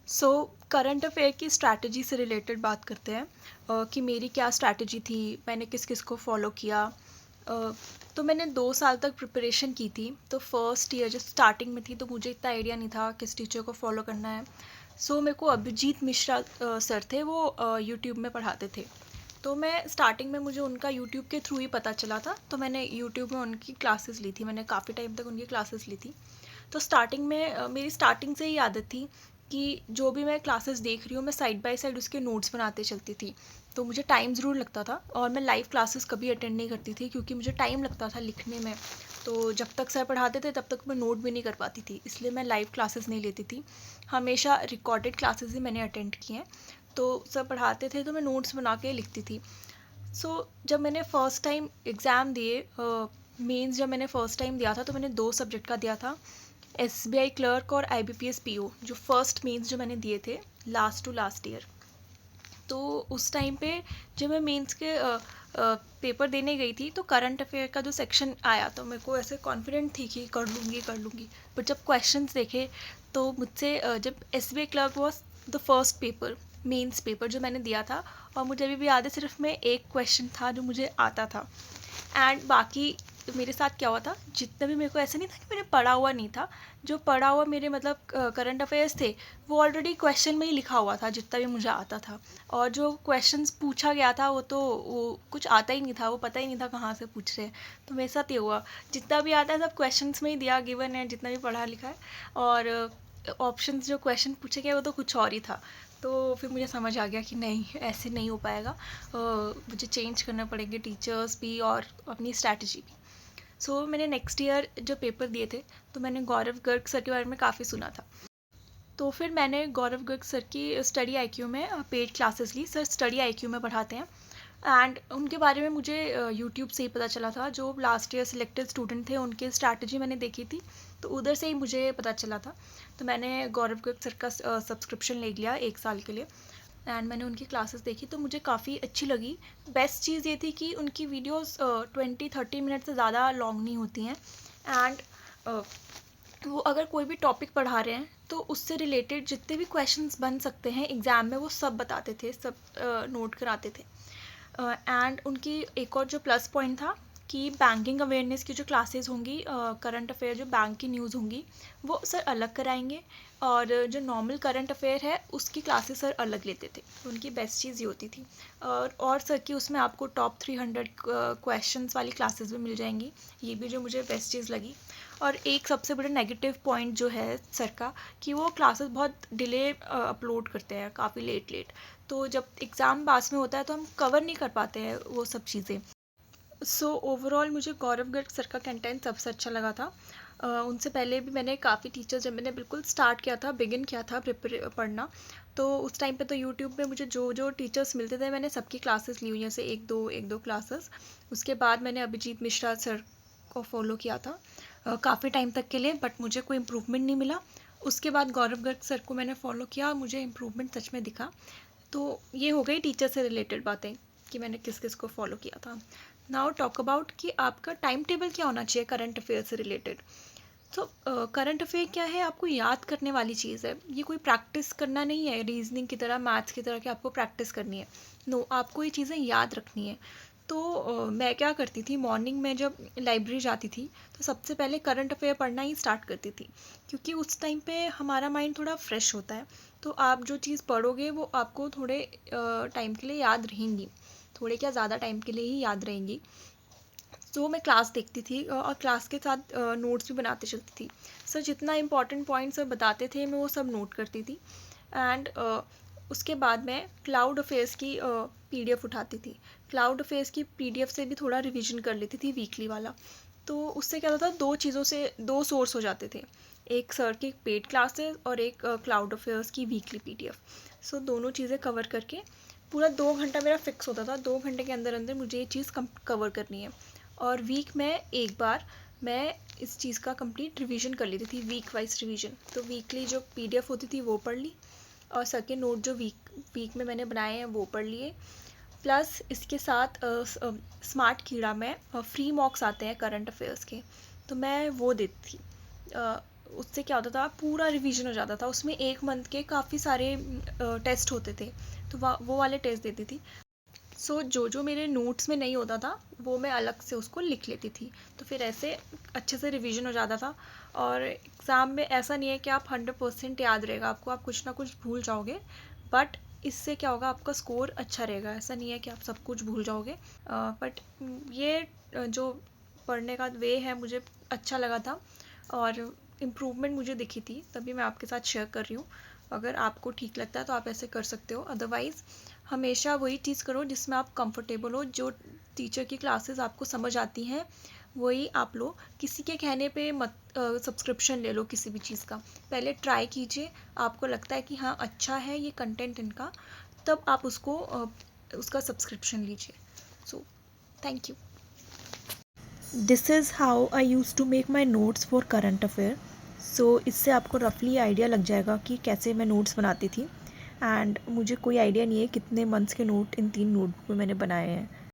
So current affair की strategy से related बात करते हैं कि मेरी क्या स्ट्रैटेजी थी, मैंने किस किस को फॉलो किया। तो मैंने 2 साल तक प्रिपरेशन की थी। तो फर्स्ट ईयर जब स्टार्टिंग में थी तो मुझे इतना आइडिया नहीं था किस टीचर को फॉलो करना है। सो मेरे को अभिजीत मिश्रा सर थे, वो यूट्यूब में पढ़ाते थे। तो मैं स्टार्टिंग में मुझे उनका यूट्यूब के थ्रू ही पता चला था, तो मैंने यूट्यूब में उनकी क्लासेस ली थी। मैंने काफ़ी टाइम तक उनकी क्लासेस ली थी। तो स्टार्टिंग में मेरी स्टार्टिंग से ही आदत थी कि जो भी मैं क्लासेस देख रही हूँ मैं साइड बाय साइड उसके नोट्स बनाते चलती थी। तो मुझे टाइम ज़रूर लगता था, और मैं लाइव क्लासेस कभी अटेंड नहीं करती थी क्योंकि मुझे टाइम लगता था लिखने में। तो जब तक सर पढ़ाते थे तब तक मैं नोट भी नहीं कर पाती थी, इसलिए मैं लाइव क्लासेस नहीं लेती थी। हमेशा रिकॉर्डेड क्लासेस ही मैंने अटेंड की हैं। तो सर पढ़ाते थे तो मैं नोट्स बना के लिखती थी। जब मैंने फ़र्स्ट टाइम एग्ज़ाम दिए, मेंस जब मैंने फ़र्स्ट टाइम दिया था तो मैंने 2 सब्जेक्ट का दिया था, एसबीआई क्लर्क और आईबीपीएस पीओ, जो फर्स्ट मेंस जो मैंने दिए थे लास्ट टू लास्ट ईयर। तो उस टाइम पे जब मैं मेंस के पेपर देने गई थी तो करंट अफेयर का जो सेक्शन आया तो मेरे को ऐसे कॉन्फिडेंट थी कि कर लूँगी। बट जब क्वेश्चंस देखे तो मुझसे जब SBI clerk was the first paper, mains paper जो मैंने दिया था, और मुझे अभी भी याद है सिर्फ में एक क्वेश्चन था जो मुझे आता था। एंड बाकी मेरे साथ क्या हुआ था, जितना भी मेरे को ऐसा नहीं था कि मैंने पढ़ा हुआ नहीं था। जो पढ़ा हुआ मेरे मतलब करंट अफेयर्स थे वो ऑलरेडी क्वेश्चन में ही लिखा हुआ था जितना भी मुझे आता था। और जो क्वेश्चंस पूछा गया था वो कुछ आता ही नहीं था, वो पता ही नहीं था कहाँ से पूछ रहे हैं। तो मेरे साथ ये हुआ, जितना भी आता है सब क्वेश्चंस में ही दिया गिवन है, जितना भी पढ़ा लिखा है। और ऑप्शंस जो क्वेश्चन पूछे गए वो तो कुछ और ही था। तो फिर मुझे समझ आ गया कि नहीं, ऐसे नहीं हो पाएगा। मुझे चेंज करना पड़ेंगे टीचर्स भी और अपनी स्ट्रैटेजी भी। मैंने नेक्स्ट ईयर जो पेपर दिए थे तो मैंने गौरव गर्ग सर के बारे में काफ़ी सुना था। तो फिर मैंने गौरव गर्ग सर की स्टडी आईक्यू में पेड क्लासेस ली। सर स्टडी आईक्यू में पढ़ाते हैं, एंड उनके बारे में मुझे यूट्यूब से ही पता चला था। जो लास्ट ईयर सिलेक्टेड स्टूडेंट थे उनकी स्ट्रैटेजी मैंने देखी थी, तो उधर से ही मुझे पता चला था। तो मैंने गौरव गर्ग सर का सब्सक्रिप्शन ले लिया 1 साल के लिए, एंड मैंने उनकी क्लासेस देखी तो मुझे काफ़ी अच्छी लगी। बेस्ट चीज़ ये थी कि उनकी वीडियोस 20-30 मिनट से ज़्यादा लॉन्ग नहीं होती हैं। एंड वो अगर कोई भी टॉपिक पढ़ा रहे हैं तो उससे रिलेटेड जितने भी क्वेश्चंस बन सकते हैं एग्ज़ाम में वो सब बताते थे, सब नोट कराते थे। एंड उनकी एक और जो प्लस पॉइंट था कि बैंकिंग अवेयरनेस की जो क्लासेस होंगी, करंट अफेयर जो बैंक की न्यूज़ होंगी वो सर अलग कराएंगे, और जो नॉर्मल करंट अफेयर है उसकी क्लासेस सर अलग लेते थे। तो उनकी बेस्ट चीज़ ये होती थी। और सर की उसमें आपको टॉप 300 क्वेश्चंस वाली क्लासेस भी मिल जाएंगी, ये भी जो मुझे बेस्ट चीज़ लगी। और एक सबसे बड़ा नेगेटिव पॉइंट जो है सर का, कि वो क्लासेस बहुत डिले अपलोड करते हैं, काफ़ी लेट लेट। तो जब एग्ज़ाम पास में होता है तो हम कवर नहीं कर पाते हैं वो सब चीज़ें। ओवरऑल मुझे गौरव गर्ग सर का कंटेंट सबसे अच्छा लगा था। उनसे पहले भी मैंने काफ़ी टीचर्स, जब मैंने बिल्कुल स्टार्ट किया था, बिगिन किया था प्रिपेयर पढ़ना, तो उस टाइम पे तो यूट्यूब पे मुझे जो जो टीचर्स मिलते थे मैंने सबकी क्लासेस ली हुई हैं, जैसे एक दो क्लासेस। उसके बाद मैंने अभिजीत मिश्रा सर को फॉलो किया था काफ़ी टाइम तक के लिए, बट मुझे कोई इम्प्रूवमेंट नहीं मिला। उसके बाद गौरव गर्ग सर को मैंने फॉलो किया और मुझे इम्प्रूवमेंट सच में दिखा। तो ये हो गई टीचर से रिलेटेड बातें कि मैंने किस किस को फॉलो किया था। नाउ टॉक अबाउट कि आपका टाइम टेबल क्या होना चाहिए करंट अफेयर से रिलेटेड। तो करंट अफेयर क्या है, आपको याद करने वाली चीज़ है। ये कोई प्रैक्टिस करना नहीं है रीजनिंग की तरह, मैथ्स की तरह कि आपको प्रैक्टिस करनी है। नो, आपको ये चीज़ें याद रखनी है। तो मैं क्या करती थी, मॉर्निंग में जब लाइब्रेरी जाती थी तो सबसे पहले करंट अफेयर पढ़ना ही स्टार्ट करती थी, क्योंकि उस टाइम पे हमारा माइंड थोड़ा फ्रेश होता है। तो आप जो चीज़ पढ़ोगे वो आपको थोड़े टाइम के लिए याद रहेंगी, थोड़े क्या ज़्यादा टाइम के लिए ही याद रहेंगी। तो मैं क्लास देखती थी और क्लास के साथ नोट्स भी बनाते चलती थी। सर जितना इंपॉर्टेंट पॉइंट सर बताते थे मैं वो सब नोट करती थी। एंड उसके बाद मैं क्लाउड अफेयर्स की पीडीएफ उठाती थी। क्लाउड अफेयर्स की पीडीएफ से भी थोड़ा रिवीजन कर लेती थी वीकली वाला। तो उससे क्या होता था, दो चीज़ों से दो सोर्स हो जाते थे, एक सर की पेड क्लासेस और एक क्लाउड अफेयर्स की वीकली पीडीएफ। दोनों चीज़ें कवर करके पूरा 2 घंटा मेरा फिक्स होता था, 2 घंटे के अंदर अंदर मुझे ये चीज़ कवर करनी है। और वीक में एक बार मैं इस चीज़ का कंप्लीट रिवीजन कर लेती थी, वीक वाइज रिवीजन। तो वीकली जो पीडीएफ होती थी वो पढ़ ली, और सेकेंड नोट जो वीक में मैंने बनाए हैं वो पढ़ लिए। प्लस इसके साथ स्मार्ट कीड़ा में फ्री मॉक्स आते हैं करंट अफेयर्स के, तो मैं वो देती थी। उससे क्या होता था, पूरा रिवीजन हो जाता था। उसमें 1 मंथ के काफ़ी सारे टेस्ट होते थे, तो वो वाले टेस्ट देती थी। सो जो जो मेरे नोट्स में नहीं होता था वो मैं अलग से उसको लिख लेती थी, तो फिर ऐसे अच्छे से रिवीजन हो जाता था। और एग्ज़ाम में ऐसा नहीं है कि आप 100% याद रहेगा आपको, आप कुछ ना कुछ भूल जाओगे, बट इससे क्या होगा, आपका स्कोर अच्छा रहेगा। ऐसा नहीं है कि आप सब कुछ भूल जाओगे, बट ये जो पढ़ने का वे है मुझे अच्छा लगा था, और इम्प्रूवमेंट मुझे दिखी थी, तभी मैं आपके साथ शेयर कर रही हूँ। अगर आपको ठीक लगता है तो आप ऐसे कर सकते हो, अदरवाइज़ हमेशा वही चीज़ करो जिसमें आप कंफर्टेबल हो। जो टीचर की क्लासेस आपको समझ आती हैं वही आप लो। किसी के कहने पे मत सब्सक्रिप्शन ले लो किसी भी चीज़ का। पहले ट्राई कीजिए, आपको लगता है कि हाँ अच्छा है ये कंटेंट इनका, तब आप उसका सब्सक्रिप्शन लीजिए। So thank you. This is how I use to make my notes for current affair. So इससे आपको रफली आइडिया लग जाएगा कि कैसे मैं नोट्स बनाती थी। एंड मुझे कोई आइडिया नहीं है कितने मंथ्स के नोट इन 3 नोटबुक में मैंने बनाए हैं।